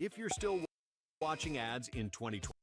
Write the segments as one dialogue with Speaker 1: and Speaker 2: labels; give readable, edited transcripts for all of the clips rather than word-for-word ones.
Speaker 1: If you're still watching ads in 2020,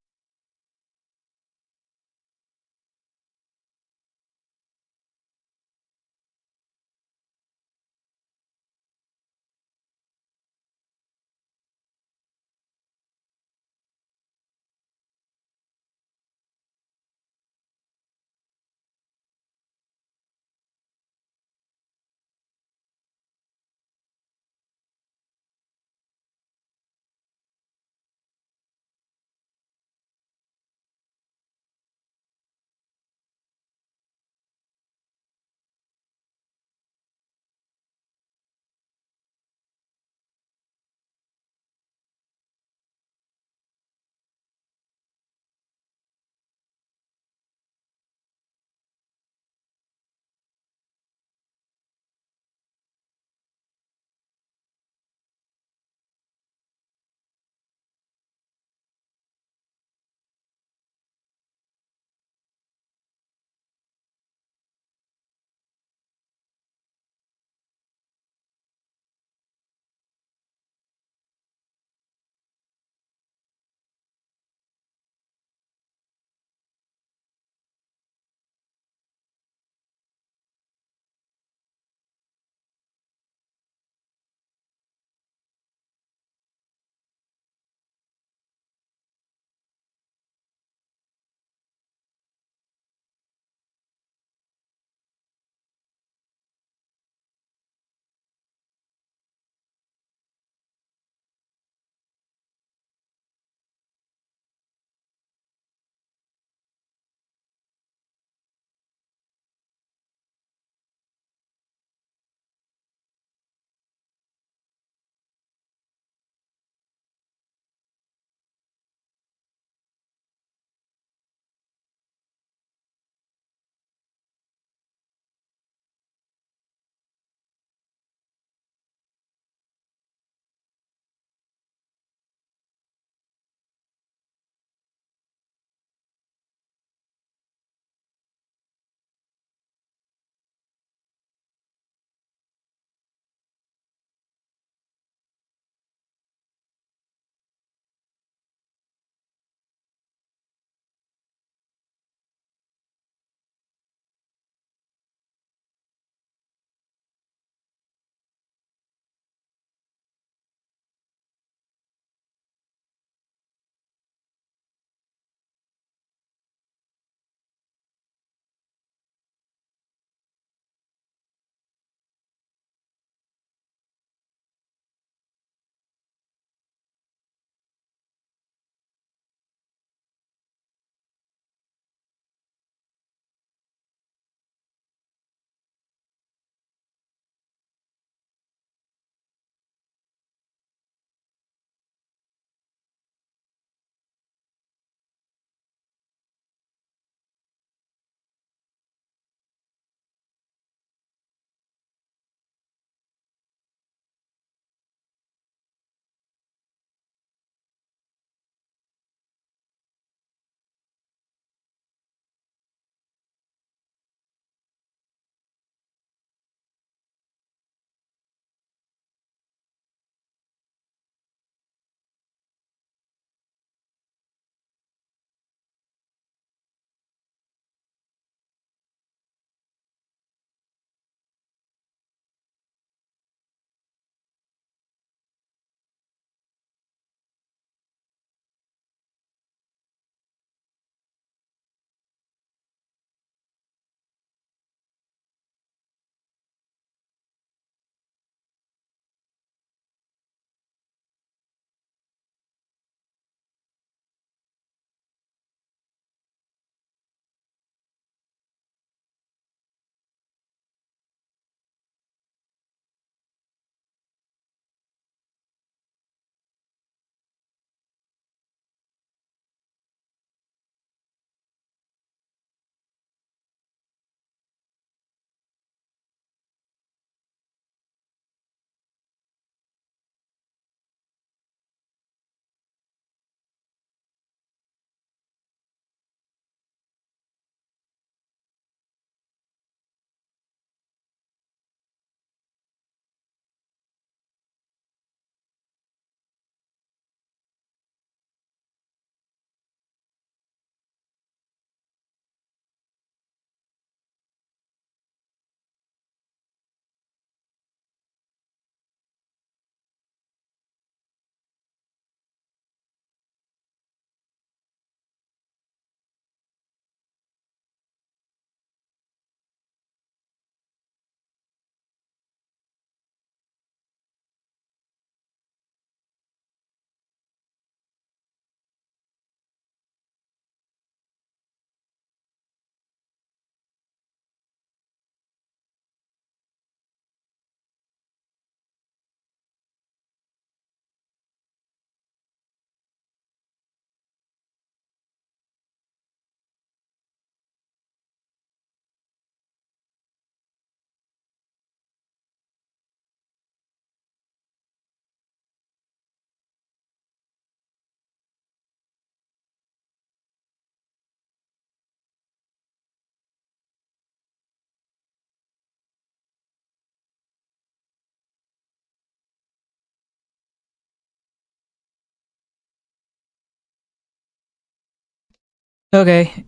Speaker 2: Okay,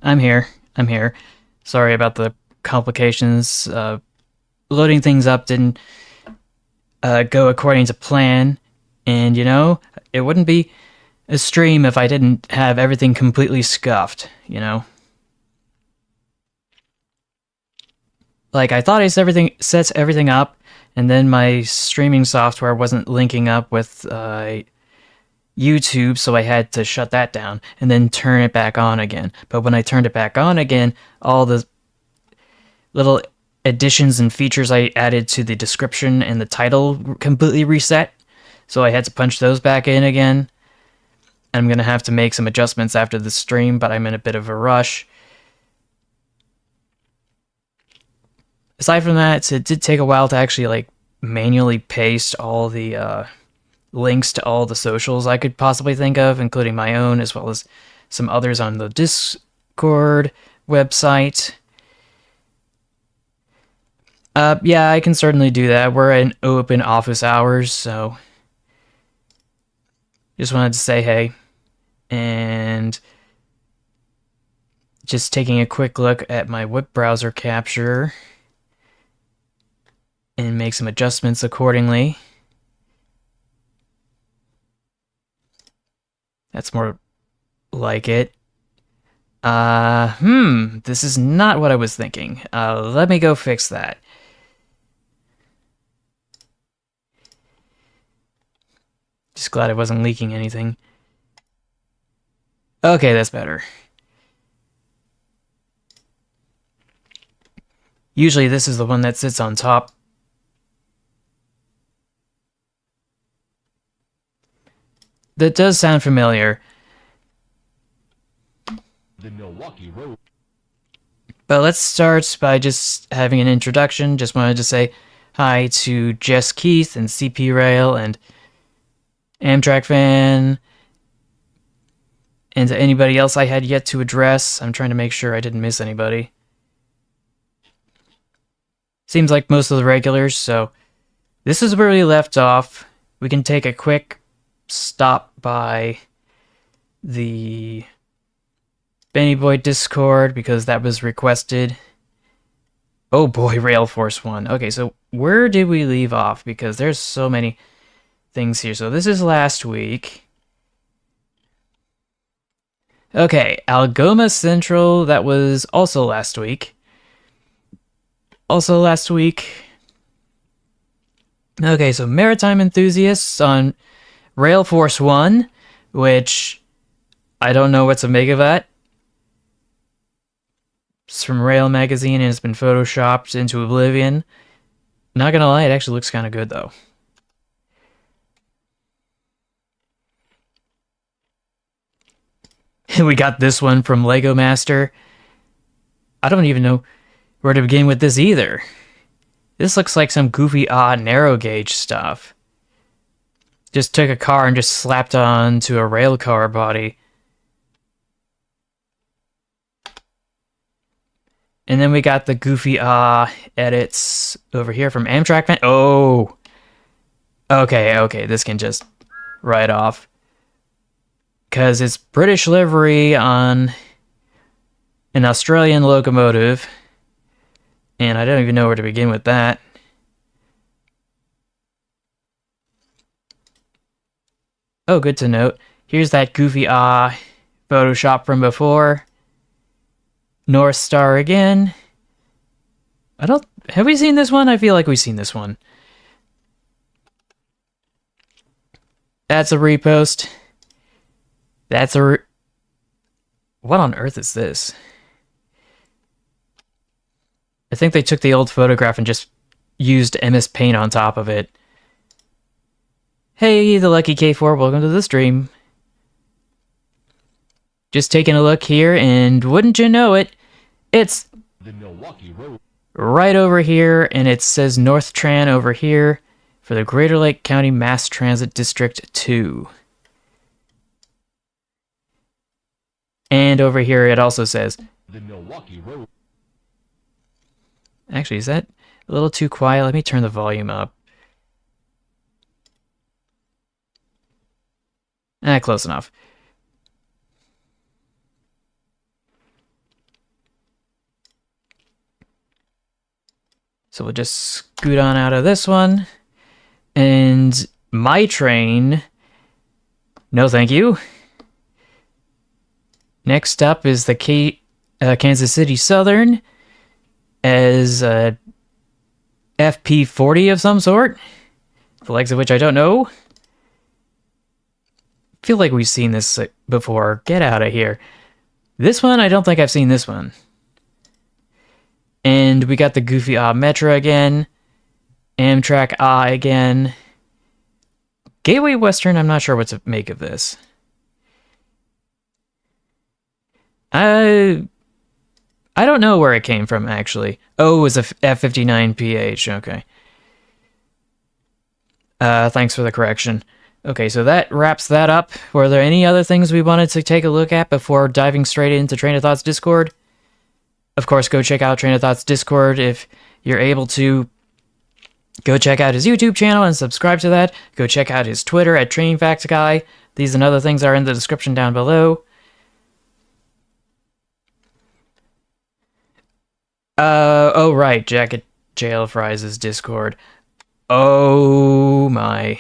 Speaker 2: I'm here. I'm here. Sorry about the complications. Loading things up didn't go according to plan, and it wouldn't be a stream if I didn't have everything completely scuffed, Like, I thought I sets everything up, and then my streaming software wasn't linking up with YouTube, so I had to shut that down and then turn it back on again. But when I turned it back on again, all the little additions and features I added to the description and the title completely reset. So I had to punch those back in again. I'm going to have to make some adjustments after the stream, but I'm in a bit of a rush. Aside from that, it did take a while to actually manually paste all the links to all the socials I could possibly think of, including my own as well as some others on the Discord website. Yeah, I can certainly do that. We're in open office hours, so just wanted to say hey. And just taking a quick look at my web browser capture and make some adjustments accordingly. That's more like it. This is not what I was thinking. Let me go fix that. Just glad I wasn't leaking anything. Okay, that's better. Usually this is the one that sits on top. That does sound familiar.
Speaker 1: The Milwaukee Road.
Speaker 2: But let's start by just having an introduction. Just wanted to say hi to Jess Keith and CP Rail and Amtrak Fan, and to anybody else I had yet to address. I'm trying to make sure I didn't miss anybody. Seems like most of the regulars, so this is where we left off. We can take a quick stop by the Benny Boy Discord because that was requested. Oh boy, Rail Force 1. Okay, so where did we leave off? Because there's so many things here. So this is last week. Okay, Algoma Central, that was also last week. Okay, so Maritime Enthusiasts on Rail Force 1, which I don't know what to make of that. It's from Rail Magazine and it's been photoshopped into oblivion. Not gonna lie, it actually looks kind of good though. We got this one from Lego Master. I don't even know where to begin with this either. This looks like some goofy, narrow gauge stuff. Just took a car and just slapped onto a rail car body. And then we got the goofy, edits over here from Amtrak Fan. Oh! Okay, this can just write off. Because it's British livery on an Australian locomotive. And I don't even know where to begin with that. Oh, good to note. Here's that goofy Photoshop from before. North Star again. Have we seen this one? I feel like we've seen this one. That's a repost. That's a what on earth is this? I think they took the old photograph and just used MS Paint on top of it. Hey, the Lucky K4, welcome to the stream. Just taking a look here, and wouldn't you know it, it's
Speaker 1: The Milwaukee Road.
Speaker 2: Right over here, and it says North Tran over here for the Greater Lake County Mass Transit District 2. And over here it also says
Speaker 1: The Milwaukee Road.
Speaker 2: Actually, is that a little too quiet? Let me turn the volume up. Close enough. So we'll just scoot on out of this one. And my train, no thank you. Next up is the Kansas City Southern as a FP40 of some sort, the legs of which I don't know. Feel like we've seen this before. Get out of here. This one, I don't think I've seen this one. And we got the Goofy Ah Metra again. Amtrak Ah again. Gateway Western, I'm not sure what to make of this. I don't know where it came from, actually. Oh, it was a F59PH, okay. Thanks for the correction. Okay, so that wraps that up. Were there any other things we wanted to take a look at before diving straight into Train of Thought's Discord? Of course, go check out Train of Thought's Discord if you're able to. Go check out his YouTube channel and subscribe to that. Go check out his Twitter at TrainFactsGuy. These and other things are in the description down below. Oh right, Jacket Jail Fries' Discord. Oh my.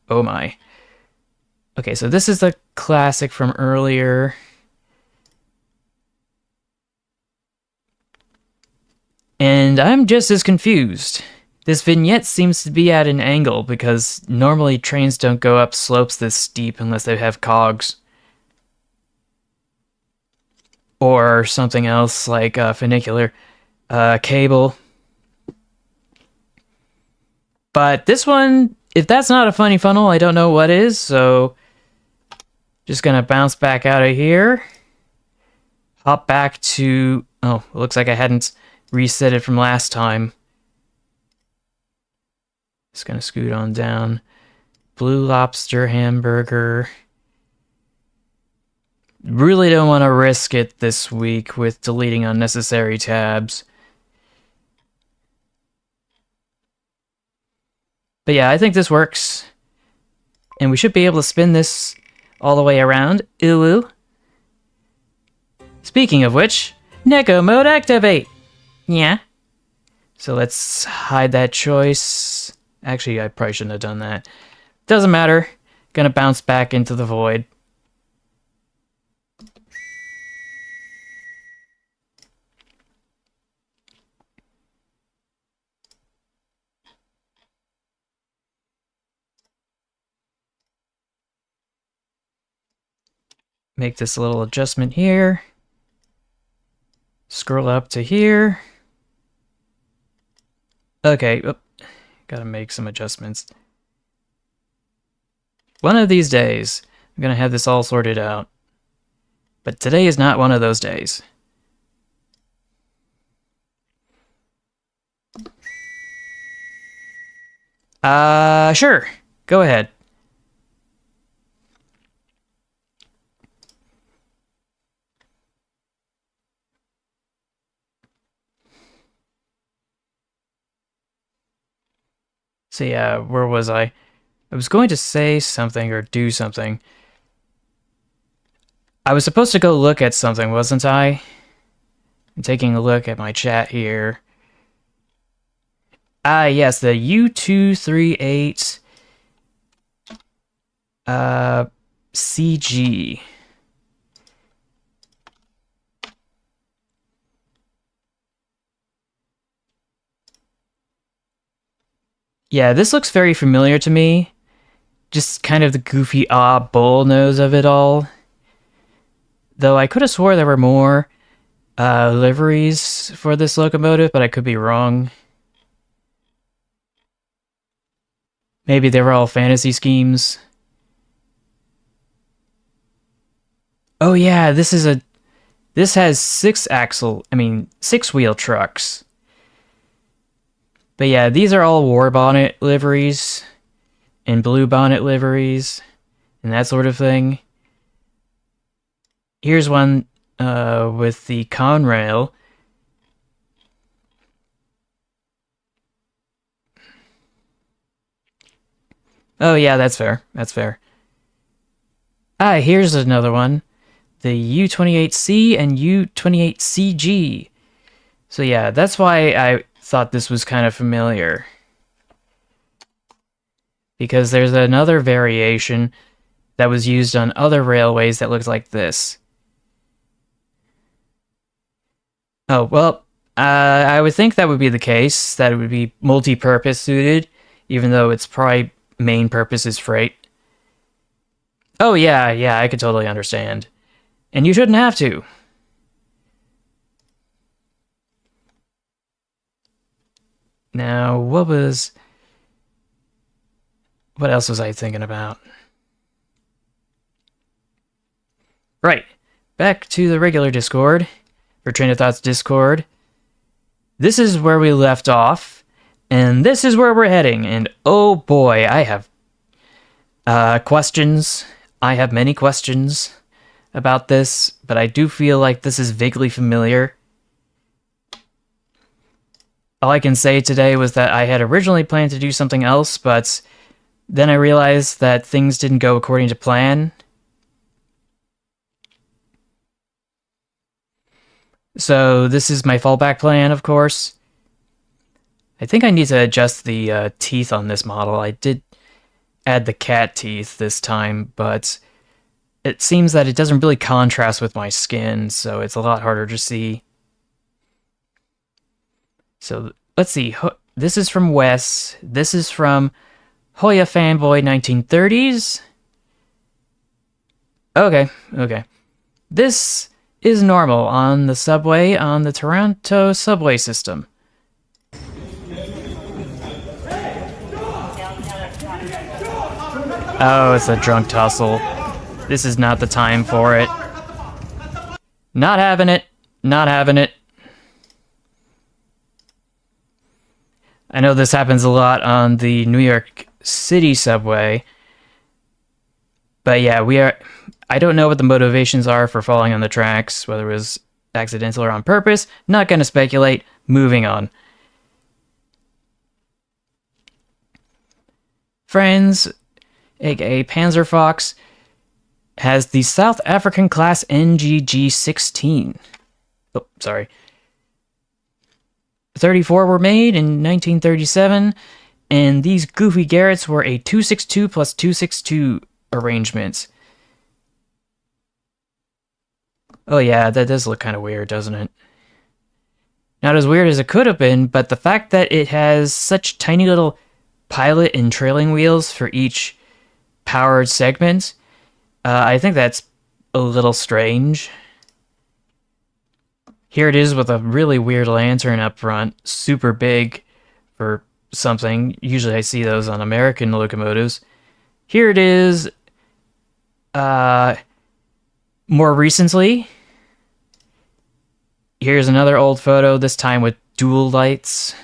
Speaker 2: Oh my. Okay, so this is the classic from earlier. And I'm just as confused. This vignette seems to be at an angle because normally trains don't go up slopes this steep unless they have cogs. Or something else like funicular cable. But this one, if that's not a funny funnel, I don't know what is, so just gonna bounce back out of here. Hop back to, oh, it looks like I hadn't reset it from last time. Just gonna scoot on down. Blue Lobster hamburger. Really don't want to risk it this week with deleting unnecessary tabs. But yeah, I think this works. And we should be able to spin this all the way around. Ooh. Speaking of which, Neko mode activate! Yeah. So let's hide that choice. Actually, I probably shouldn't have done that. Doesn't matter. Gonna bounce back into the void. Make this little adjustment here. Scroll up to here. Okay, gotta make some adjustments. One of these days, I'm gonna have this all sorted out. But today is not one of those days. Sure. Go ahead. So yeah, where was I? I was going to say something or do something. I was supposed to go look at something, wasn't I? I'm taking a look at my chat here. Ah, yes, the U238 CG. Yeah, this looks very familiar to me. Just kind of the goofy bull nose of it all. Though I could have swore there were more liveries for this locomotive, but I could be wrong. Maybe they were all fantasy schemes. Oh yeah, this has six wheel trucks. But yeah, these are all war bonnet liveries and blue bonnet liveries and that sort of thing. Here's one with the Conrail. Oh yeah, that's fair. That's fair. Ah, here's another one. The U28C and U28CG. So yeah, that's why I thought this was kind of familiar. Because there's another variation that was used on other railways that looks like this. Oh, well, I would think that would be the case, that it would be multi-purpose suited, even though its probably main purpose is freight. Oh, yeah, I could totally understand. And you shouldn't have to. Now, what else was I thinking about? Right, back to the regular Discord, for Train of Thoughts Discord. This is where we left off, and this is where we're heading, and oh boy, I have questions. I have many questions about this, but I do feel like this is vaguely familiar. All I can say today was that I had originally planned to do something else, but then I realized that things didn't go according to plan. So this is my fallback plan, of course. I think I need to adjust the teeth on this model. I did add the cat teeth this time, but it seems that it doesn't really contrast with my skin, so it's a lot harder to see. So let's see. This is from Wes. This is from Hoya Fanboy 1930s. Okay. This is normal on the subway on the Toronto subway system. Oh, it's a drunk tussle. This is not the time for it. Not having it. Not having it. I know this happens a lot on the New York City subway. But yeah, I don't know what the motivations are for falling on the tracks, whether it was accidental or on purpose. Not gonna speculate. Moving on. Friends, aka Panzer Fox, has the South African class NGG-16. Oh, sorry. 34 were made in 1937, and these goofy Garretts were a 262 plus 262 arrangement. Oh yeah, that does look kind of weird, doesn't it? Not as weird as it could have been, but the fact that it has such tiny little pilot and trailing wheels for each powered segment, I think that's a little strange. Here it is with a really weird lantern up front, super big for something. Usually I see those on American locomotives. Here it is more recently. Here's another old photo, this time with dual lights.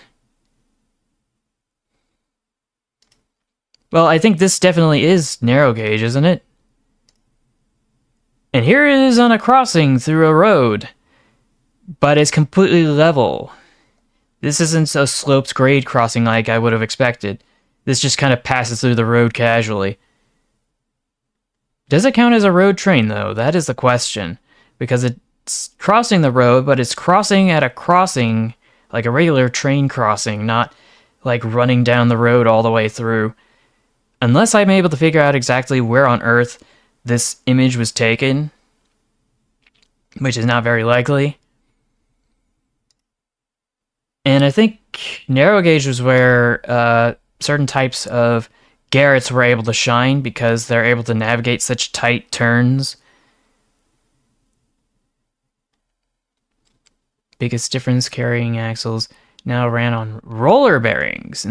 Speaker 2: Well, I think this definitely is narrow gauge, isn't it? And here it is on a crossing through a road, but it's completely level. This isn't a sloped grade crossing like I would have expected. This just kind of passes through the road casually. Does it count as a road train, though? That is the question. Because it's crossing the road, but it's crossing at a crossing, like a regular train crossing, not like running down the road all the way through. Unless I'm able to figure out exactly where on Earth this image was taken, which is not very likely. And I think narrow gauge was where certain types of Garretts were able to shine because they're able to navigate such tight turns. Biggest difference, carrying axles now ran on roller bearings,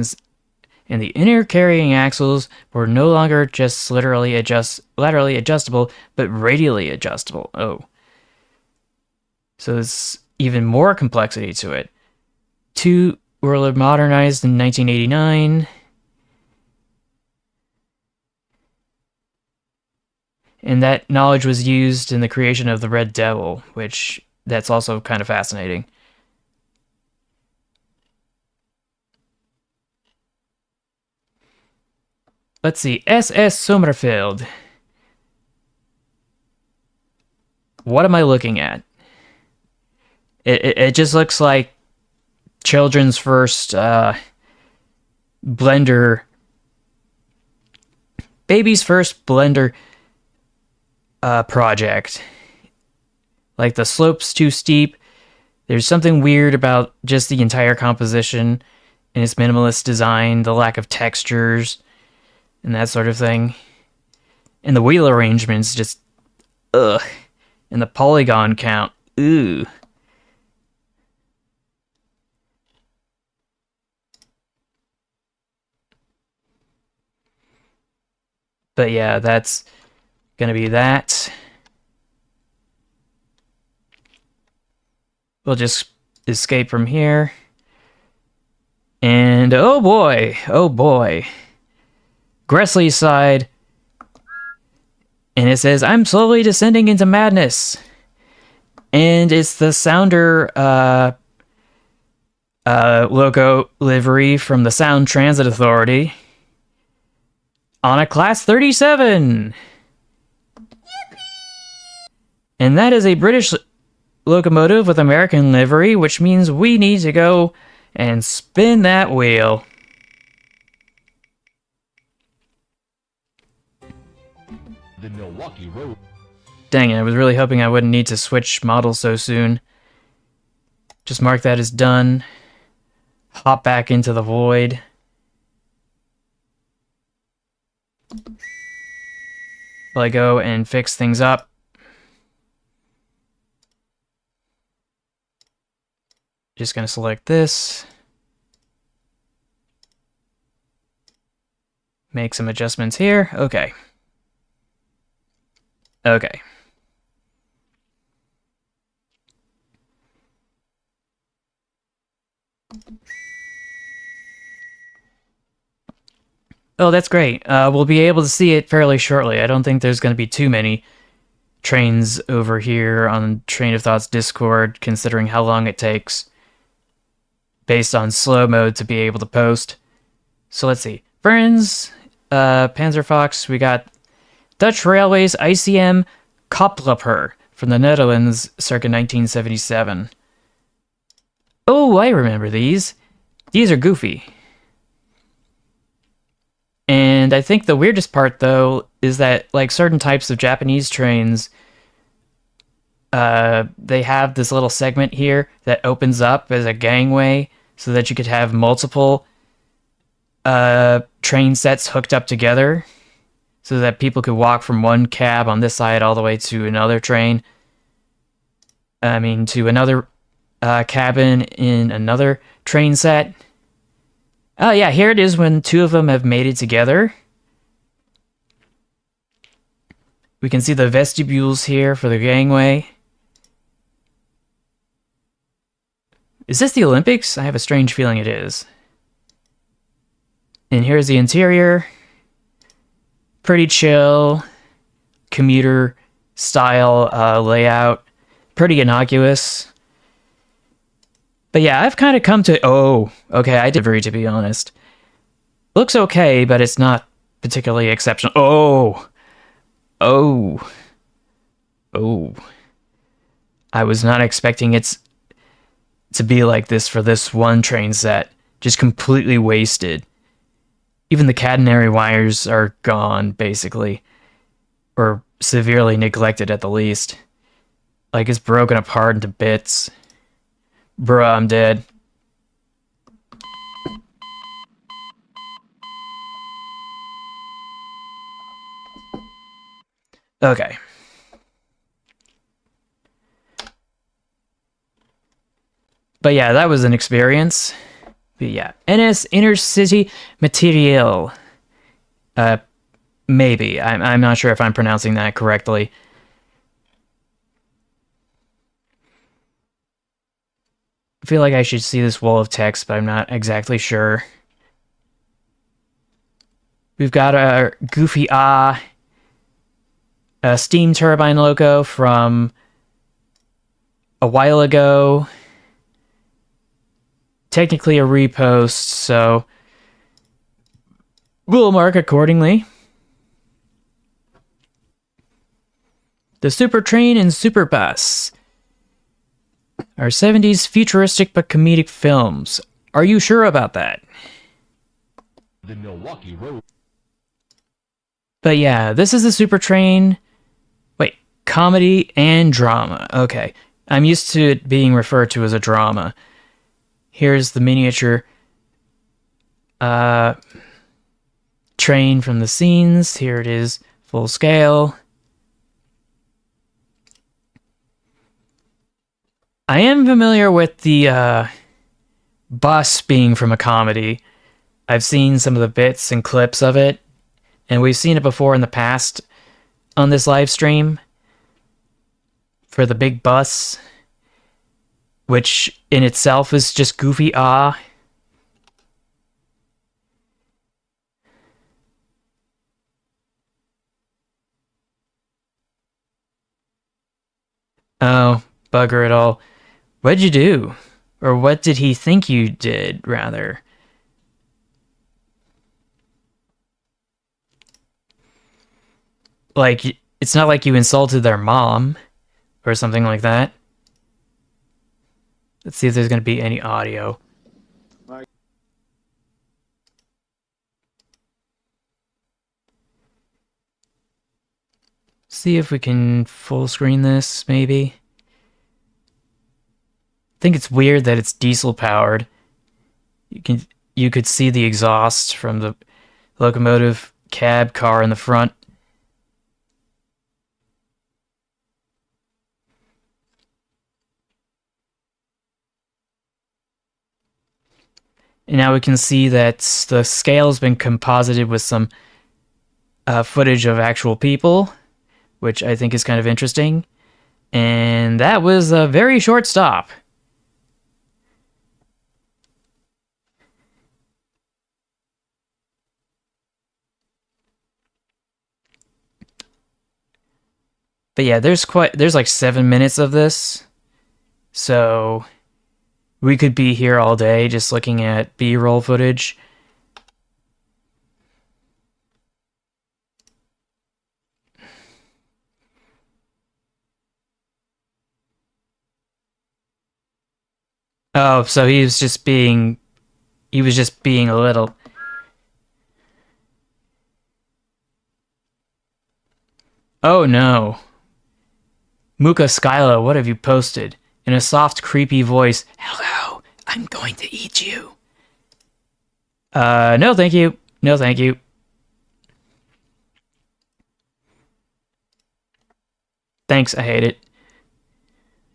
Speaker 2: and the inner carrying axles were no longer just laterally adjustable, but radially adjustable. Oh. So there's even more complexity to it. Two were modernized in 1989. And that knowledge was used in the creation of the Red Devil, which that's also kind of fascinating. Let's see, SS Sommerfeld. What am I looking at? It just looks like children's first blender, baby's first blender project. Like, the slope's too steep. There's something weird about just the entire composition and its minimalist design, the lack of textures, and that sort of thing. And the wheel arrangement's just, ugh. And the polygon count, ooh. But yeah, that's gonna be that. We'll just escape from here. And oh boy, Gressley's side. And it says, I'm slowly descending into madness. And it's the Sounder logo livery from the Sound Transit Authority on a Class 37. And that is a British locomotive with American livery, which means we need to go and spin that wheel.
Speaker 1: The Milwaukee Road.
Speaker 2: Dang it, I was really hoping I wouldn't need to switch models so soon. Just mark that as done. Hop back into the void. While I go and fix things up. Just gonna select this. Make some adjustments here. Okay. Okay. Oh, that's great. We'll be able to see it fairly shortly. I don't think there's going to be too many trains over here on Train of Thought's Discord, considering how long it takes, based on slow mode, to be able to post. So let's see. Friends, Panzer Fox, we got Dutch Railways ICM Koppelper from the Netherlands circa 1977. Oh, I remember these. These are goofy. And I think the weirdest part, though, is that, like, certain types of Japanese trains, they have this little segment here that opens up as a gangway so that you could have multiple train sets hooked up together so that people could walk from one cab on this side all the way to another train. I mean, to another cabin in another train set. Oh yeah, here it is when two of them have mated together. We can see the vestibules here for the gangway. Is this the Olympics? I have a strange feeling it is. And here's the interior. Pretty chill, commuter style layout. Pretty innocuous. But yeah, I've kind of come to... Oh, okay, I did very, to be honest. Looks okay, but it's not particularly exceptional. Oh. I was not expecting it to be like this for this one train set. Just completely wasted. Even the catenary wires are gone, basically. Or severely neglected at the least. Like, it's broken apart into bits. Bruh, I'm dead. Okay. But yeah, that was an experience. But yeah, NS Intercity Material. Maybe. I'm not sure if I'm pronouncing that correctly. I feel like I should see this wall of text, but I'm not exactly sure. We've got our goofy a steam turbine logo from a while ago. Technically a repost, so we'll mark accordingly. The Super Train and Super Bus. Our 70s futuristic but comedic films. Are you sure about that?
Speaker 1: The Milwaukee Road.
Speaker 2: But yeah, this is the Super Train. Wait, comedy and drama. Okay. I'm used to it being referred to as a drama. Here's the miniature train from the scenes. Here it is, full scale. I am familiar with the bus being from a comedy. I've seen some of the bits and clips of it, and we've seen it before in the past on this live stream for the big bus, which in itself is just goofy Oh, bugger it all. What'd you do? Or what did he think you did, rather? Like, it's not like you insulted their mom or something like that. Let's see if there's going to be any audio. See if we can full screen this, maybe. I think it's weird that it's diesel powered. You could see the exhaust from the locomotive cab car in the front. And now we can see that the scale has been composited with some footage of actual people, which I think is kind of interesting. And that was a very short stop. But yeah, there's like 7 minutes of this. So we could be here all day just looking at B-roll footage. Oh, so he was just being a little. Oh no. Muka Skyla, what have you posted? In a soft, creepy voice, hello, I'm going to eat you. No thank you. No thank you. Thanks, I hate it.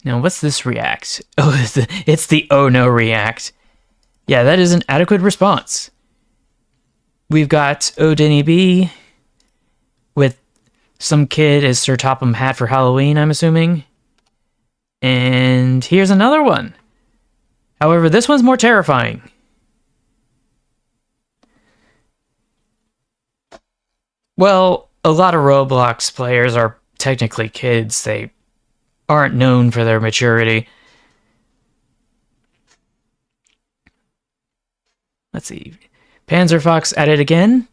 Speaker 2: Now, what's this react? Oh, it's the oh no react. Yeah, that is an adequate response. We've got Denny B with some kid as Sir Topham Hatt for Halloween, I'm assuming. And here's another one. However, this one's more terrifying. Well, a lot of Roblox players are technically kids. They aren't known for their maturity. Let's see. Panzer Fox at it again.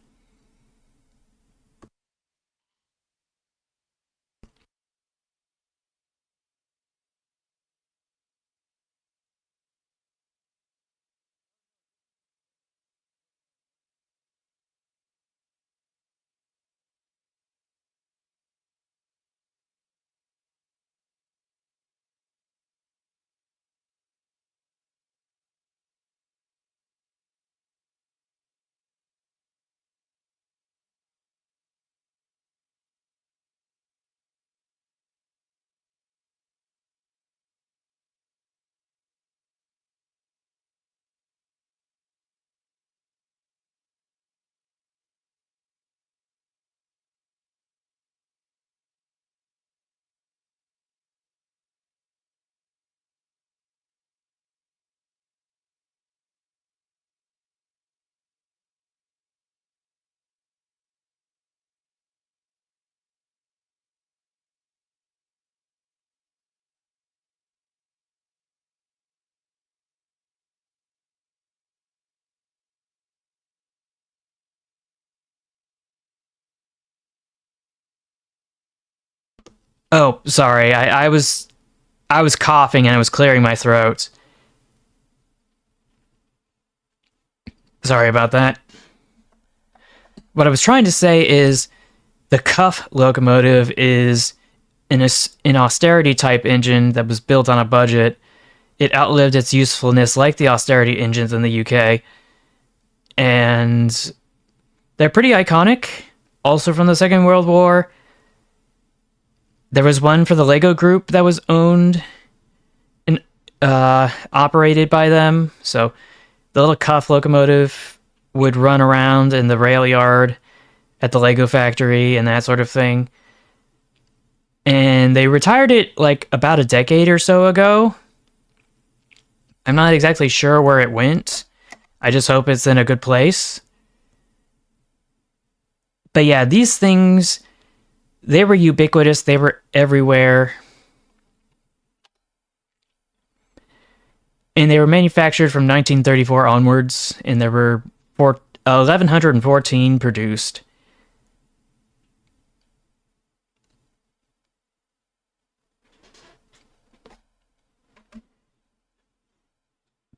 Speaker 2: Oh, sorry. I was I was coughing and I was clearing my throat. Sorry about that. What I was trying to say is the Cuff locomotive is an austerity type engine that was built on a budget. It outlived its usefulness like the austerity engines in the UK. And they're pretty iconic. Also from the Second World War. There was one for the Lego Group that was owned and operated by them. So the little Cuff locomotive would run around in the rail yard at the Lego factory and that sort of thing. And they retired it like about a decade or so ago. I'm not exactly sure where it went. I just hope it's in a good place. But yeah, these things, they were ubiquitous. They were everywhere. And they were manufactured from 1934 onwards. And there were 1,114 produced.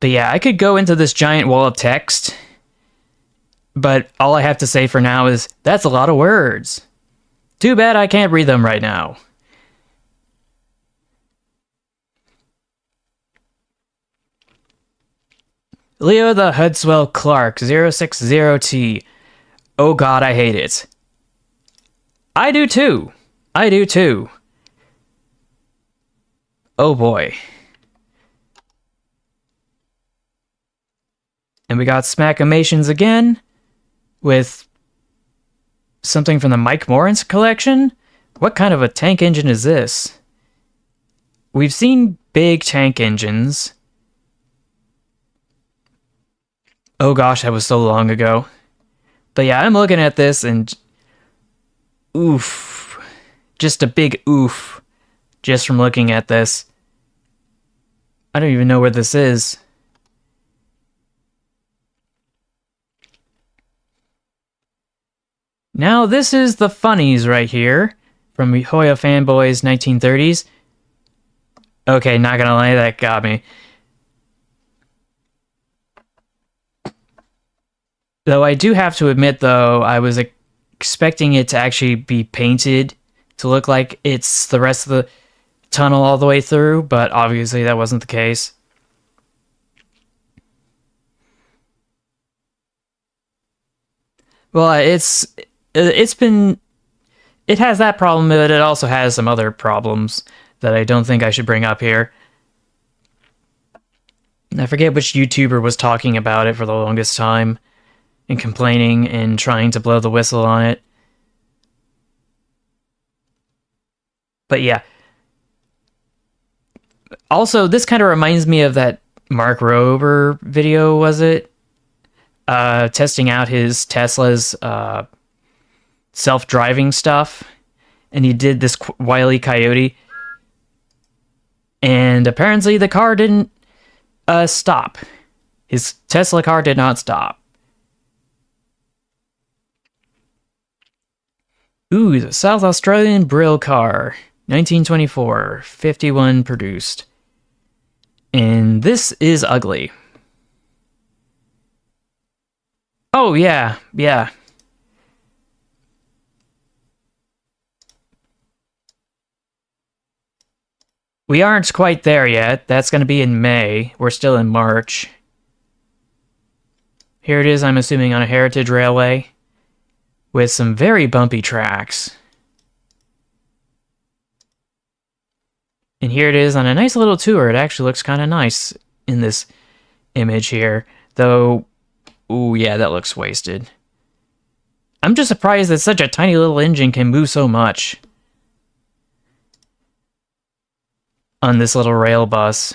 Speaker 2: But yeah, I could go into this giant wall of text, but all I have to say for now is, that's a lot of words. Too bad I can't read them right now. Leo the Hudswell Clark, 060T. Oh god, I hate it. I do too. I do too. Oh boy. And we got Smackamations again with something from the Mike Morris collection. What kind of a tank engine is this? We've seen big tank engines. Oh gosh, that was so long ago. But yeah, I'm looking at this and oof. Just a big oof. Just from looking at this. I don't even know where this is. Now, this is the funnies right here from Hoya Fanboys 1930s. Okay, not gonna lie, that got me. Though I do have to admit, though, I was expecting it to actually be painted to look like it's the rest of the tunnel all the way through, but obviously that wasn't the case. Well, it has that problem, but it also has some other problems that I don't think I should bring up here. I forget which YouTuber was talking about it for the longest time and complaining and trying to blow the whistle on it. But yeah. Also, this kind of reminds me of that Mark Rober video, was it? Testing out his Tesla's self-driving stuff, and he did this Wile E. Coyote, and apparently the car didn't stop. His Tesla car did not stop. Ooh, the South Australian Brill car, 1924, 51 produced. And this is ugly. Oh, yeah. We aren't quite there yet. That's going to be in May. We're still in March. Here it is, I'm assuming, on a heritage railway with some very bumpy tracks. And here it is on a nice little tour. It actually looks kind of nice in this image here. Though, ooh, yeah, that looks wasted. I'm just surprised that such a tiny little engine can move so much on this little rail bus.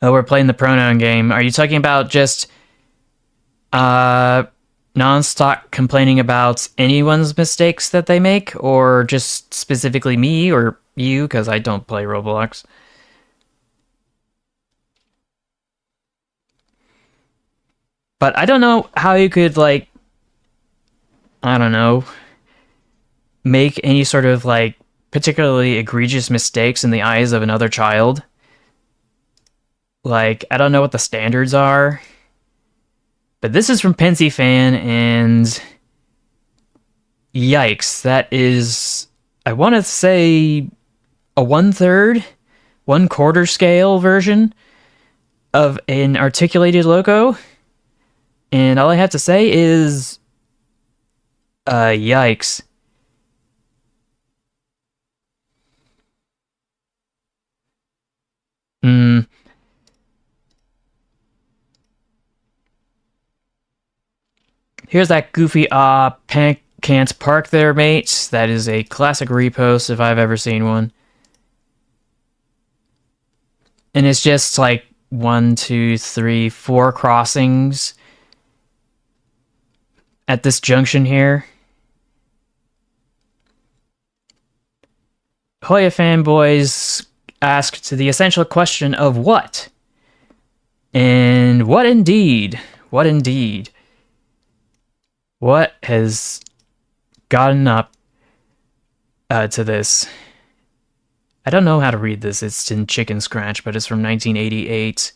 Speaker 2: Oh, we're playing the pronoun game. Are you talking about just non-stop complaining about anyone's mistakes that they make, or just specifically me or you, because I don't play Roblox? But I don't know how you could, like, I don't know, make any sort of like particularly egregious mistakes in the eyes of another child. Like, I don't know what the standards are, but this is from Pensy Fan, and yikes, that is, I want to say, a 1/3, 1/4 scale version of an articulated loco. And all I have to say is, yikes. Here's that goofy can't park there, mates. That is a classic repost if I've ever seen one. And it's just like 1, 2, 3, 4 crossings at this junction here. Hoya fanboys asked the essential question of what? And what indeed? What indeed? What has gotten up to this? I don't know how to read this. It's in Chicken Scratch, but it's from 1988.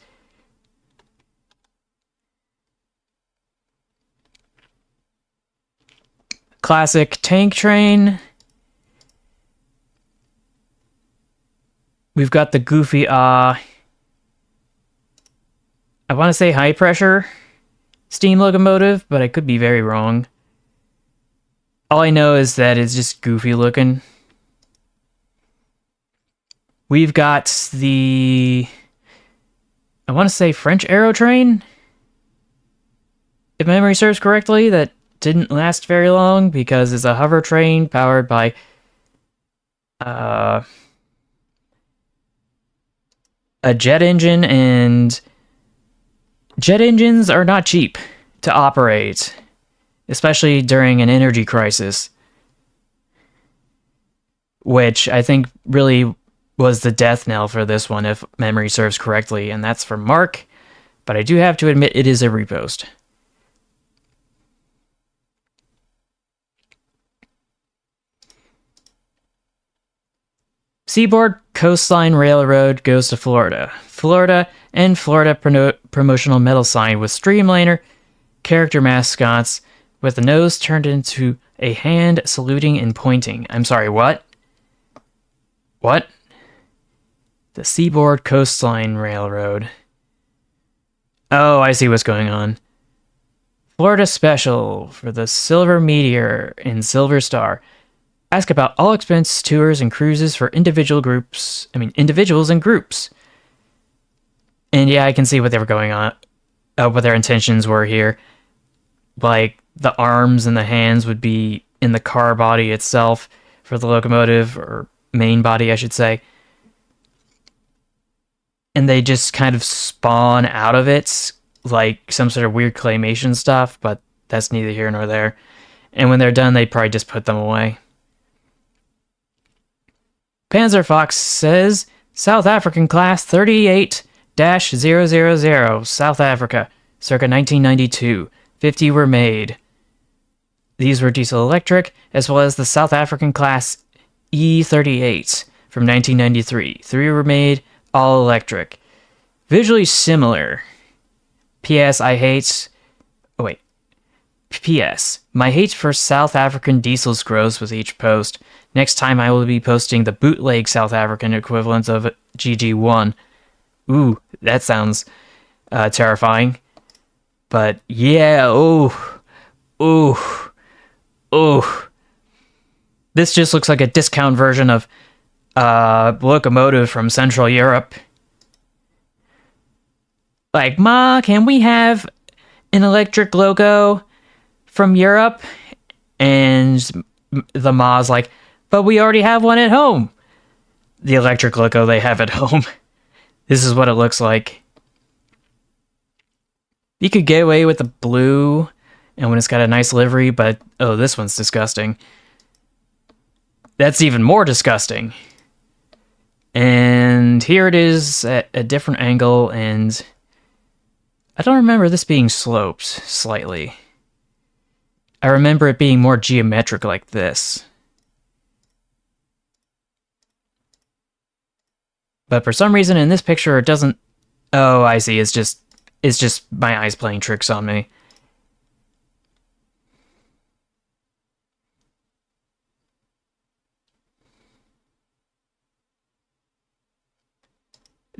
Speaker 2: Classic tank train. We've got the goofy, I want to say high pressure steam locomotive, but I could be very wrong. All I know is that it's just goofy looking. We've got the, I want to say French Aerotrain, if memory serves correctly, that didn't last very long because it's a hover train powered by a jet engine, and jet engines are not cheap to operate, especially during an energy crisis, which I think really was the death knell for this one, if memory serves correctly, and that's from Mark, but I do have to admit it is a repost. Seaboard Coastline Railroad goes to Florida. Florida and Florida promotional metal sign with Streamliner character mascots with the nose turned into a hand saluting and pointing. I'm sorry, what? What? The Seaboard Coastline Railroad. Oh, I see what's going on. Florida Special for the Silver Meteor and Silver Star. Ask about all expense tours and cruises for individuals and groups. And yeah, I can see what they were going on, what their intentions were here. Like, the arms and the hands would be in the car body itself for the locomotive, or main body, I should say. And they just kind of spawn out of it, like some sort of weird claymation stuff, but that's neither here nor there. And when they're done, they probably just put them away. Panzer Fox says, South African class 38-000, South Africa, circa 1992. 50 were made. These were diesel electric, as well as the South African class E38 from 1993. 3 were made, all electric. Visually similar. P.S. P.S. My hate for South African diesels grows with each post. Next time I will be posting the bootleg South African equivalent of GG1. Ooh, that sounds terrifying. But yeah, ooh. This just looks like a discount version of locomotive from Central Europe. Like, Ma, can we have an electric loco from Europe? And the Ma's like, but we already have one at home. The electric loco they have at home. This is what it looks like. You could get away with the blue, and when it's got a nice livery, but, oh, this one's disgusting. That's even more disgusting. And here it is at a different angle, and I don't remember this being sloped slightly. I remember it being more geometric like this. But for some reason in this picture it doesn't... Oh, I see. It's just my eyes playing tricks on me.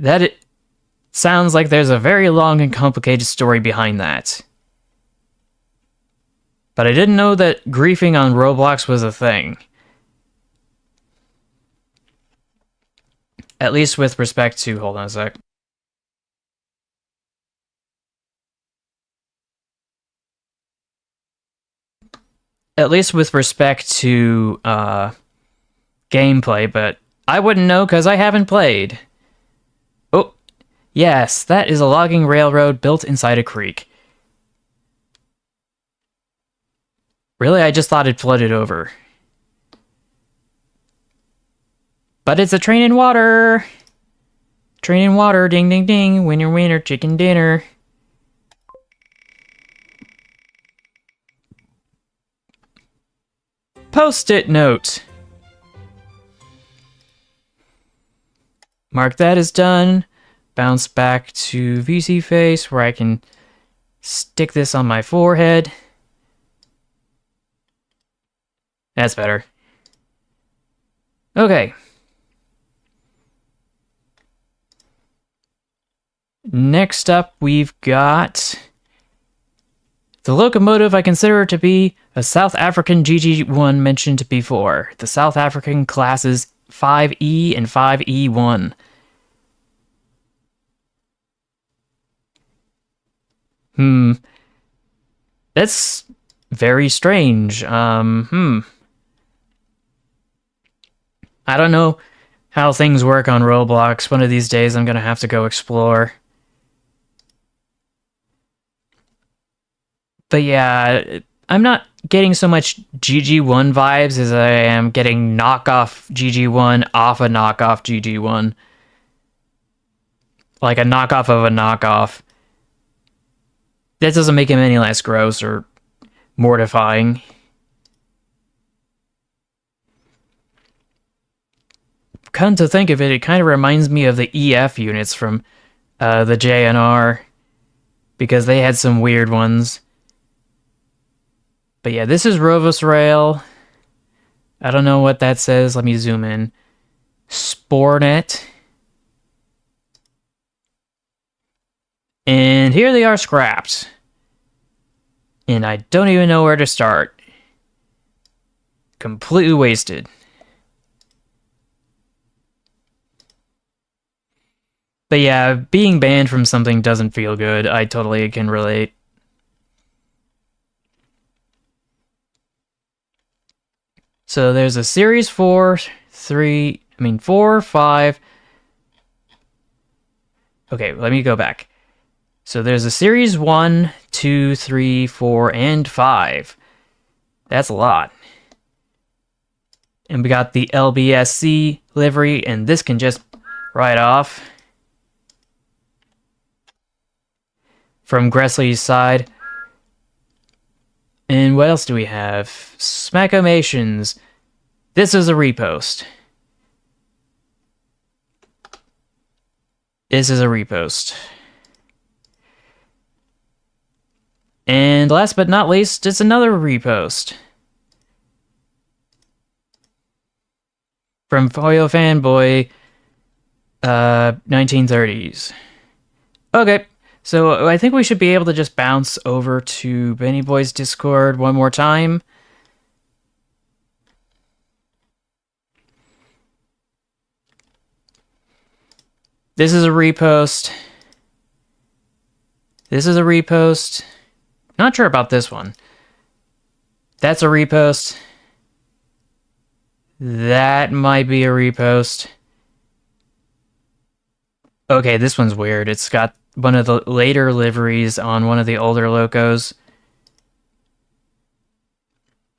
Speaker 2: It sounds like there's a very long and complicated story behind that. But I didn't know that griefing on Roblox was a thing. At least with respect to... Hold on a sec. At least with respect to gameplay, but I wouldn't know because I haven't played. Oh, yes, that is a logging railroad built inside a creek. Really, I just thought it flooded over. But it's a train in water! Train in water, ding ding ding, winner winner, chicken dinner. Post-it note. Mark that as done. Bounce back to VC face where I can stick this on my forehead. That's better. Okay. Next up, we've got the locomotive I consider to be a South African GG1 mentioned before. The South African classes 5E and 5E1. That's very strange. I don't know how things work on Roblox. One of these days I'm gonna have to go explore. But yeah, I'm not getting so much GG1 vibes as I am getting knockoff GG1 off a knockoff GG1. Like a knockoff of a knockoff. That doesn't make him any less gross or mortifying. Come to think of it, it kind of reminds me of the EF units from the JNR. Because they had some weird ones. But yeah, this is Rovos Rail. I don't know what that says. Let me zoom in. Spornet. And here they are scrapped. And I don't even know where to start. Completely wasted. But yeah, being banned from something doesn't feel good. I totally can relate. So there's a series 4, 5. Okay, let me go back. So there's a series 1, 2, 3, 4, and 5. That's a lot. And we got the LBSC livery, and this can just ride off. From Gressley's side. And what else do we have? Smackomations. This is a repost. This is a repost. And last but not least, it's another repost. From Foil Fanboy 1930s. Okay. So I think we should be able to just bounce over to Benny Boy's Discord one more time. This is a repost. This is a repost. Not sure about this one. That's a repost. That might be a repost. Okay, this one's weird. It's got one of the later liveries on one of the older locos.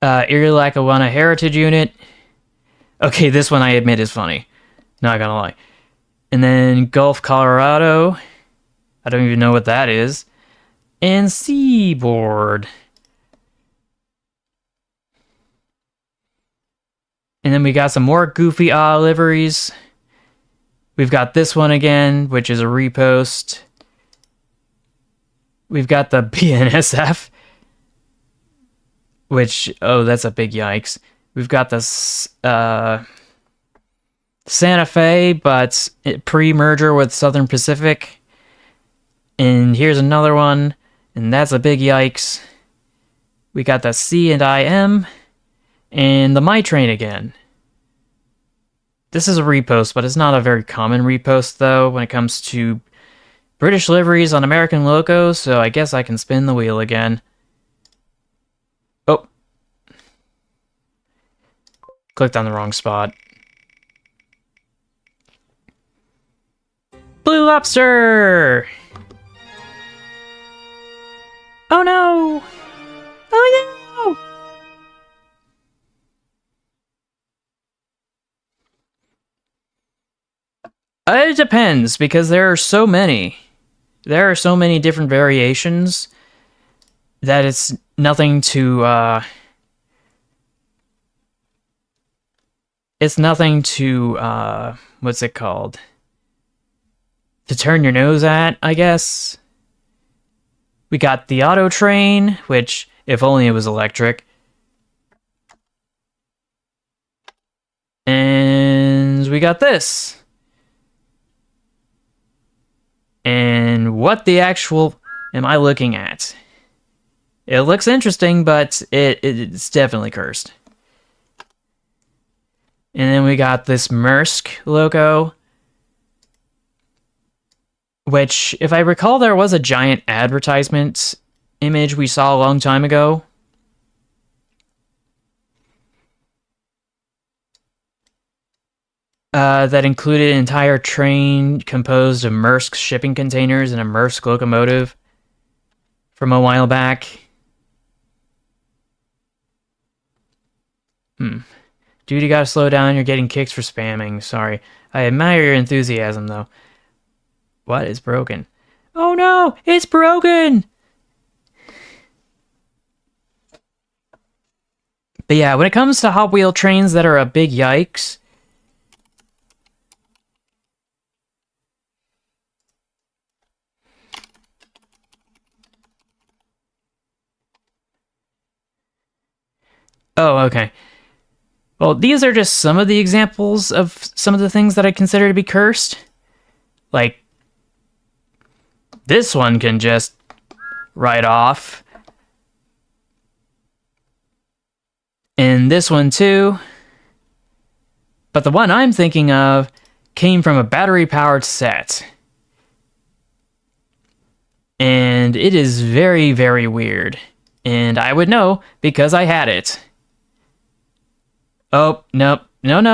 Speaker 2: Erie Lackawanna Heritage Unit. Okay, this one I admit is funny. Not gonna lie. And then Gulf, Colorado. I don't even know what that is. And Seaboard. And then we got some more goofy liveries. We've got this one again, which is a repost. We've got the BNSF, which, oh, that's a big yikes. We've got this Santa Fe, but pre-merger with Southern Pacific. And here's another one, and that's a big yikes. We got the C&IM, and the My Train again. This is a repost, but it's not a very common repost, though, when it comes to British liveries on American locos, so I guess I can spin the wheel again. Oh. Clicked on the wrong spot. Blue Lobster! Oh no! Oh no! It depends, because there are so many. There are so many different variations that it's nothing to, what's it called? To turn your nose at, I guess. We got the Auto Train, which, if only it was electric. And we got this. And what the actual am I looking at? It looks interesting, but it's definitely cursed. And then we got this Maersk logo, which, if I recall, there was a giant advertisement image we saw a long time ago. That included an entire train composed of Maersk shipping containers and a Maersk locomotive from a while back. Dude, you gotta slow down, you're getting kicked for spamming. Sorry. I admire your enthusiasm, though. What is broken? Oh no! It's broken! But yeah, when it comes to Hot Wheel trains that are a big yikes, oh, okay. Well, these are just some of the examples of some of the things that I consider to be cursed. Like, this one can just ride off. And this one too. But the one I'm thinking of came from a battery-powered set. And it is very, very weird. And I would know because I had it. Oh, nope. Nope.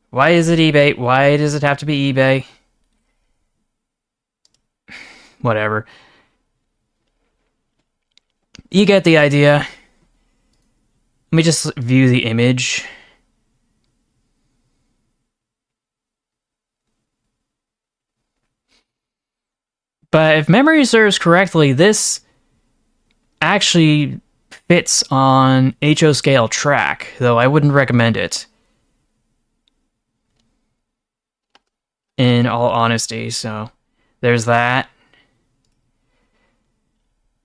Speaker 2: Why is it eBay? Why does it have to be eBay? Whatever. You get the idea. Let me just view the image. But if memory serves correctly, this actually fits on HO scale track, though I wouldn't recommend it. In all honesty, so there's that.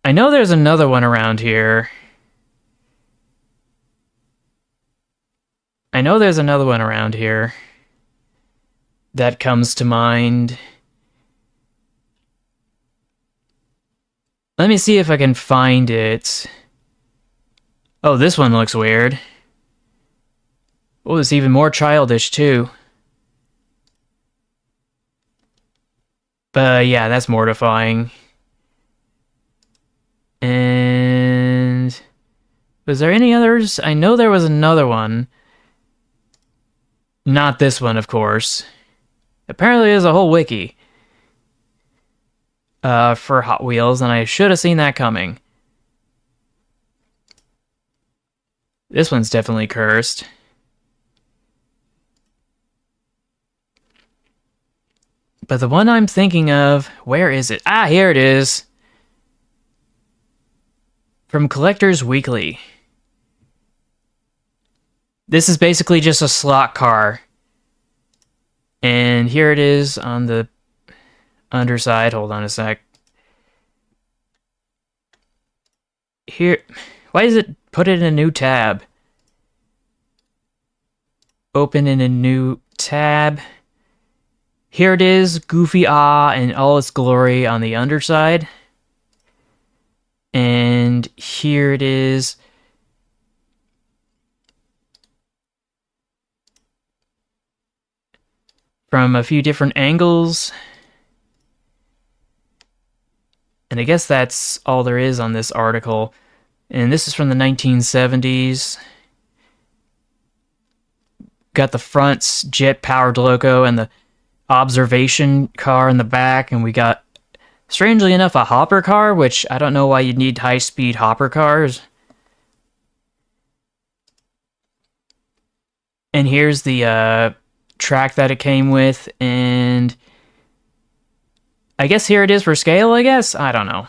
Speaker 2: I know there's another one around here. That comes to mind. Let me see if I can find it. Oh, this one looks weird. Oh, it's even more childish, too. But yeah, that's mortifying. And was there any others? I know there was another one. Not this one, of course. Apparently there's a whole wiki for Hot Wheels, and I should have seen that coming. This one's definitely cursed. But the one I'm thinking of, where is it? Ah, here it is. From Collectors Weekly. This is basically just a slot car. And here it is on the underside. Hold on a sec. Here, why does it put it in a new tab? Open in a new tab. Here it is, Goofy Ah in all its glory on the underside. And here it is. From a few different angles. And I guess that's all there is on this article. And this is from the 1970s. Got the front's jet-powered logo and the observation car in the back. And we got, strangely enough, a hopper car, which I don't know why you'd need high-speed hopper cars. And here's the track that it came with, and I guess here it is for scale, I guess? I don't know.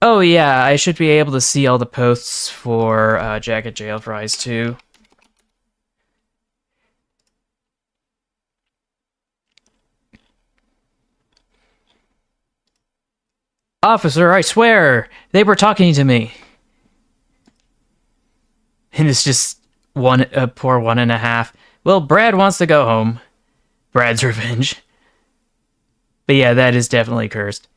Speaker 2: Oh yeah, I should be able to see all the posts for Jacket Jail Fries too. Officer, I swear, they were talking to me. And it's just a poor 1.5. Well, Brad wants to go home. Brad's revenge. But yeah, that is definitely cursed.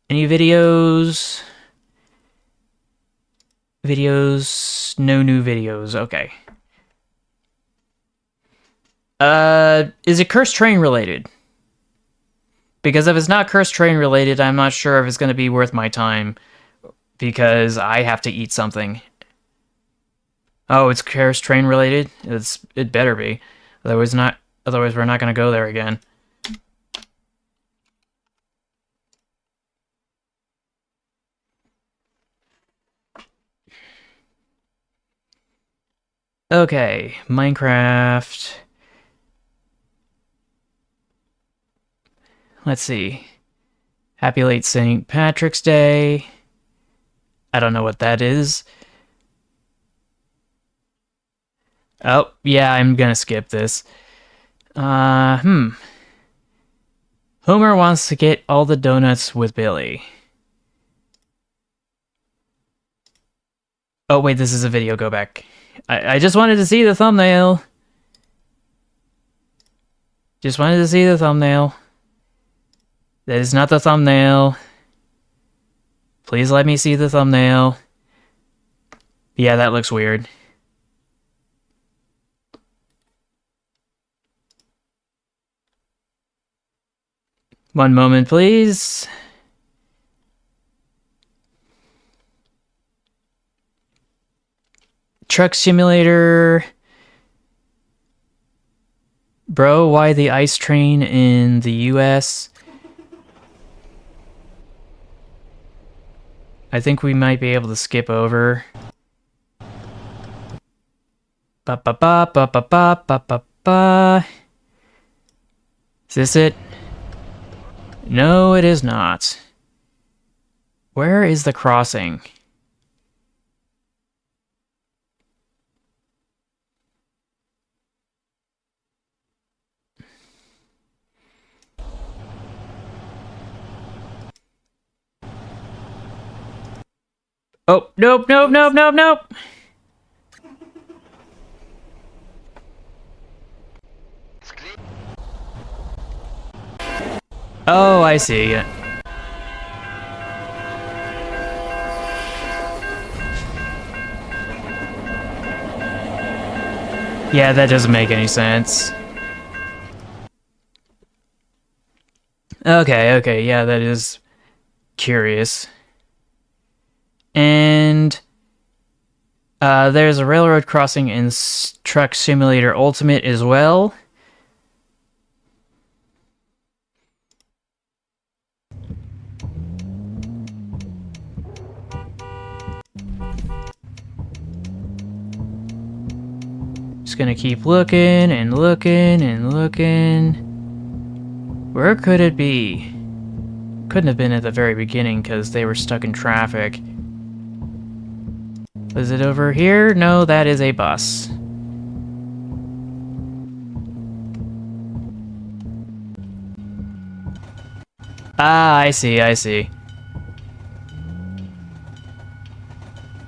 Speaker 2: Any videos? Videos? No new videos. Okay. Is it Cursed Train related? Because if it's not Cursed Train related, I'm not sure if it's going to be worth my time. Because I have to eat something. Oh, it's Cursed Train related? It better be. Otherwise we're not going to go there again. Okay, Minecraft. Let's see. Happy late St. Patrick's Day. I don't know what that is. Oh, yeah, I'm gonna skip this. Homer wants to get all the donuts with Billy. Oh, wait, this is a video. Go back. I just wanted to see the thumbnail. Just wanted to see the thumbnail. That is not the thumbnail. Please let me see the thumbnail. Yeah, that looks weird. One moment, please. Truck Simulator. Bro, why the ice train in the US? I think we might be able to skip over. Ba ba ba ba ba ba ba ba ba. Is this it? No, it is not. Where is the crossing? Oh, nope, nope, nope, nope, nope! Oh, I see. Yeah, that doesn't make any sense. Okay, yeah, that is curious. And there's a railroad crossing in Truck Simulator Ultimate as well. Just gonna keep looking and looking and looking. Where could it be? Couldn't have been at the very beginning because they were stuck in traffic. Was it over here? No, that is a bus. Ah, I see, I see.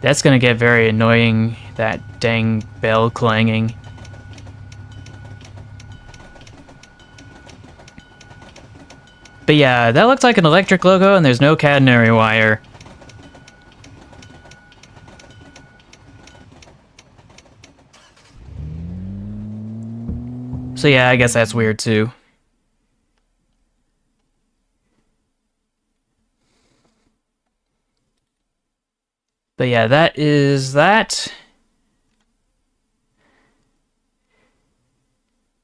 Speaker 2: That's gonna get very annoying, that dang bell clanging. But yeah, that looks like an electric logo and there's no catenary wire. So yeah, I guess that's weird too. But yeah, that is that.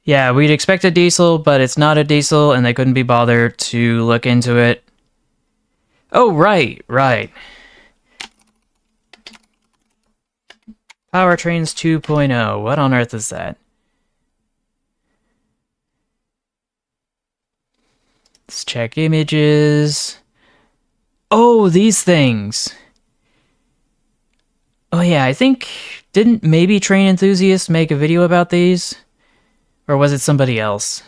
Speaker 2: Yeah, we'd expect a diesel, but it's not a diesel, and they couldn't be bothered to look into it. Oh, right, right. Powertrains 2.0. What on earth is that? Let's check images. Oh, these things. Oh yeah, I think... Didn't maybe Train Enthusiast make a video about these? Or was it somebody else?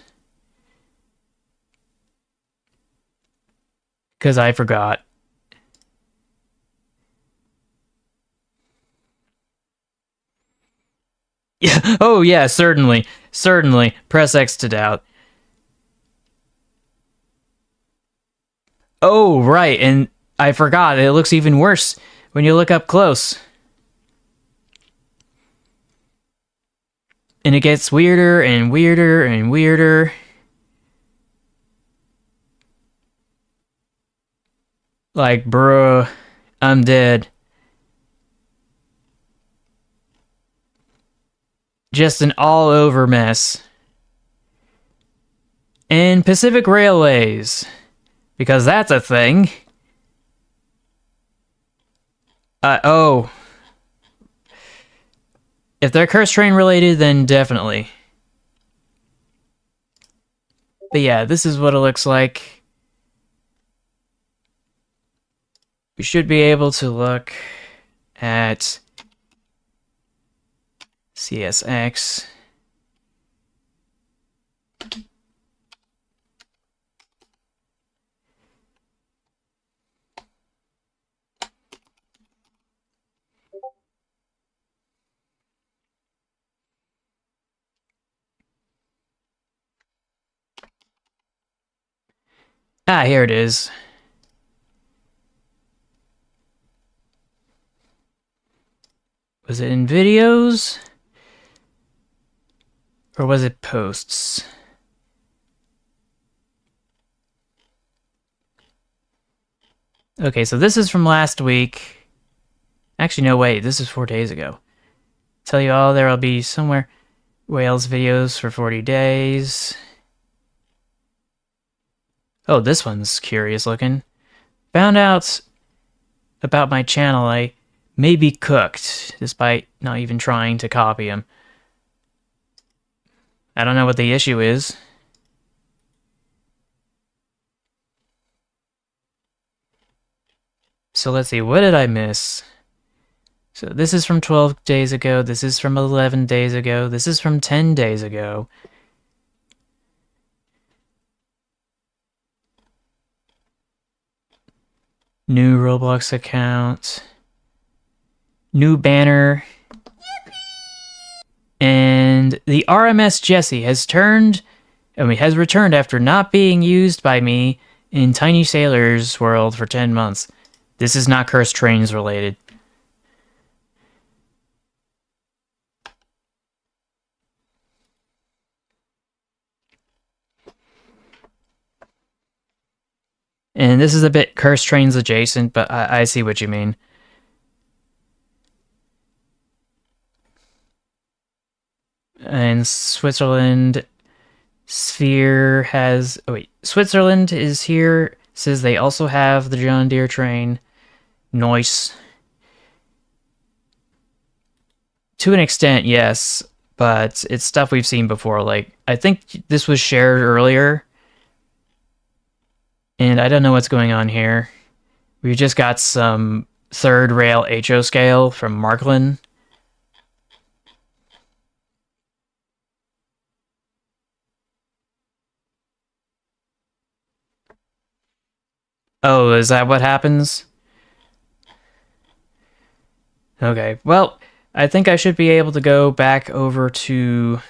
Speaker 2: Because I forgot. Yeah. Oh yeah, certainly. Certainly. Press X to doubt. Oh, right, and I forgot. It looks even worse when you look up close. And it gets weirder and weirder and weirder. Like, bruh, I'm dead. Just an all-over mess. And Pacific Railways. Because that's a thing. Oh. If they're Curse Train related, then definitely. But yeah, this is what it looks like. We should be able to look at CSX. Ah, here it is. Was it in videos? Or was it posts? Okay, so this is from last week. Actually, no, wait, this is 4 days ago. Tell you all there will be somewhere Wales videos for 40 days. Oh, this one's curious looking. Found out about my channel I may be cooked, despite not even trying to copy him. I don't know what the issue is. So let's see, what did I miss? So this is from 12 days ago, this is from 11 days ago, this is from 10 days ago. New Roblox account. New banner. And the RMS Jesse has returned after not being used by me in Tiny Sailor's World for 10 months. This is not Cursed Trains related. And this is a bit Cursed Trains adjacent, but I see what you mean. And Switzerland Sphere has... Oh wait, Switzerland is here. Says they also have the John Deere train. Nice. To an extent, yes. But it's stuff we've seen before. Like, I think this was shared earlier. And I don't know what's going on here. We've just got some third rail HO scale from Marklin. Oh, is that what happens? Okay, well, I think I should be able to go back over to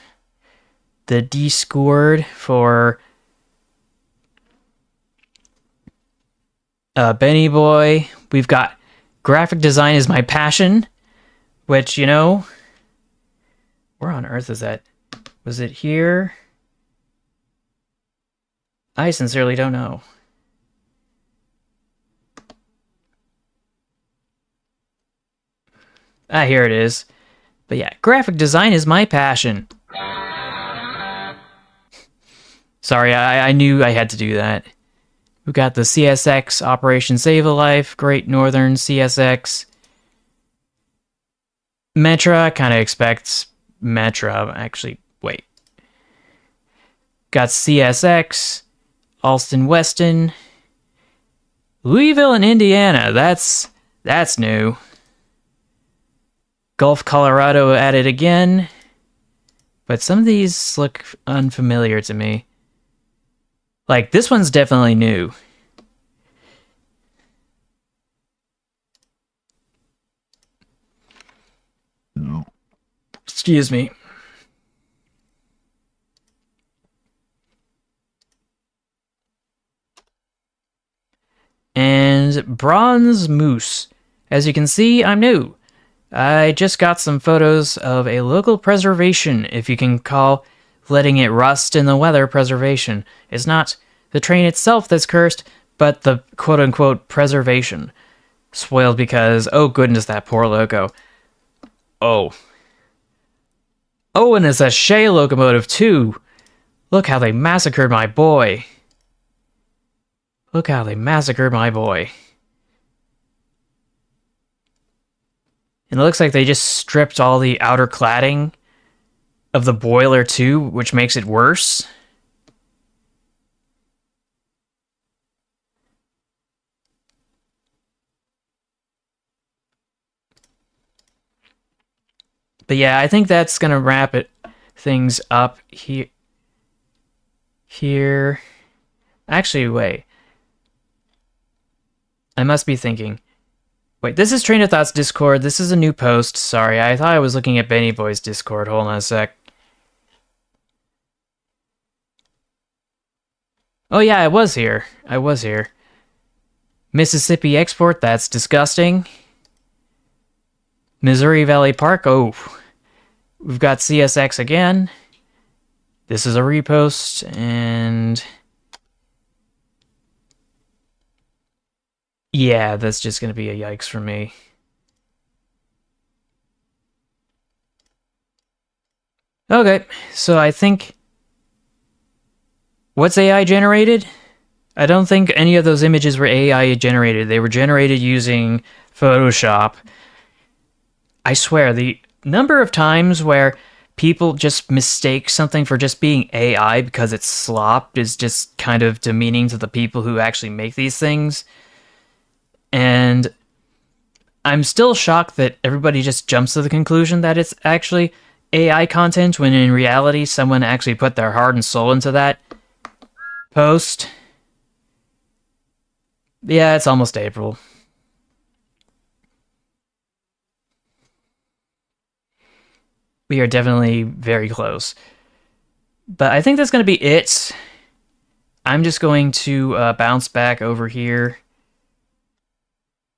Speaker 2: the Discord for Benny Boy. We've got graphic design is my passion, which, you know, where on earth is that? Was it here? I sincerely don't know. Ah, here it is. But yeah, graphic design is my passion. Sorry, I knew I had to do that. We've got the CSX Operation Save a Life, Great Northern CSX. Metra, kind of expects Metra. Actually, wait. Got CSX, Alston Weston, Louisville and Indiana. That's new. Gulf, Colorado added again. But some of these look unfamiliar to me. Like, this one's definitely new. Excuse me. And Bronze Moose. As you can see, I'm new. I just got some photos of a local preservation, if you can call letting it rust in the weather preservation. It's not the train itself that's cursed, but the quote-unquote preservation. Spoiled because, oh goodness, that poor loco. Oh. Oh, and it's a Shea locomotive too. Look how they massacred my boy. Look how they massacred my boy. And it looks like they just stripped all the outer cladding of the boiler too, which makes it worse. But yeah, I think that's gonna wrap things up here. Actually, wait. I must be thinking. Wait, this is Train of Thought's Discord. This is a new post. Sorry, I thought I was looking at Benny Boy's Discord. Hold on a sec. Oh yeah, I was here. Mississippi Export, that's disgusting. Missouri Valley Park, oh. We've got CSX again. This is a repost, and... yeah, that's just gonna be a yikes for me. Okay, so I think... what's AI generated? I don't think any of those images were AI generated. They were generated using Photoshop. I swear, the number of times where people just mistake something for just being AI because it's slop is just kind of demeaning to the people who actually make these things. And I'm still shocked that everybody just jumps to the conclusion that it's actually AI content when in reality someone actually put their heart and soul into that post. Yeah, it's almost April. We are definitely very close. But I think that's going to be it. I'm just going to bounce back over here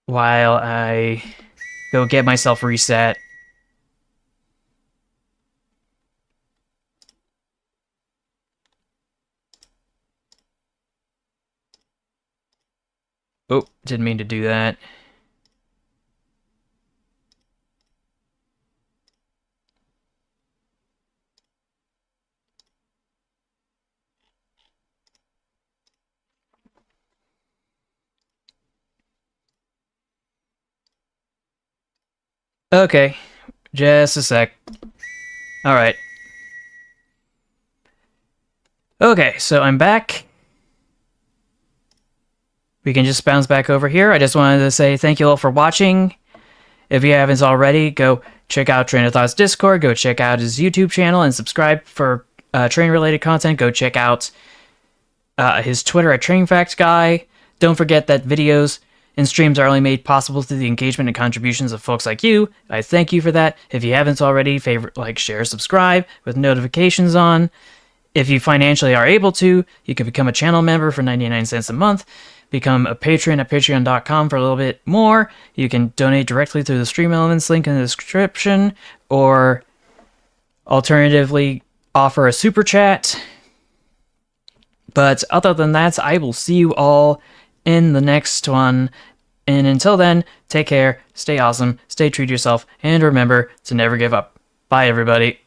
Speaker 2: while I go get myself reset. Oh, didn't mean to do that. Okay, just a sec. Alright. Okay, so I'm back. we can just bounce back over here. I just wanted to say thank you all for watching. If you haven't already, go check out Train of Thought's Discord, go check out his YouTube channel, and subscribe for train-related content. Go check out his Twitter at TrainFactsGuy. Don't forget that videos and streams are only made possible through the engagement and contributions of folks like you. I thank you for that. If you haven't already, favorite, like, share, subscribe with notifications on. If you financially are able to, you can become a channel member for 99 cents a month. Become a patron at patreon.com for a little bit more. You can donate directly through the Stream Elements link in the description, or alternatively, offer a super chat. But other than that, I will see you all in the next one. And until then, take care, stay awesome, stay true to yourself, and remember to never give up. Bye, everybody.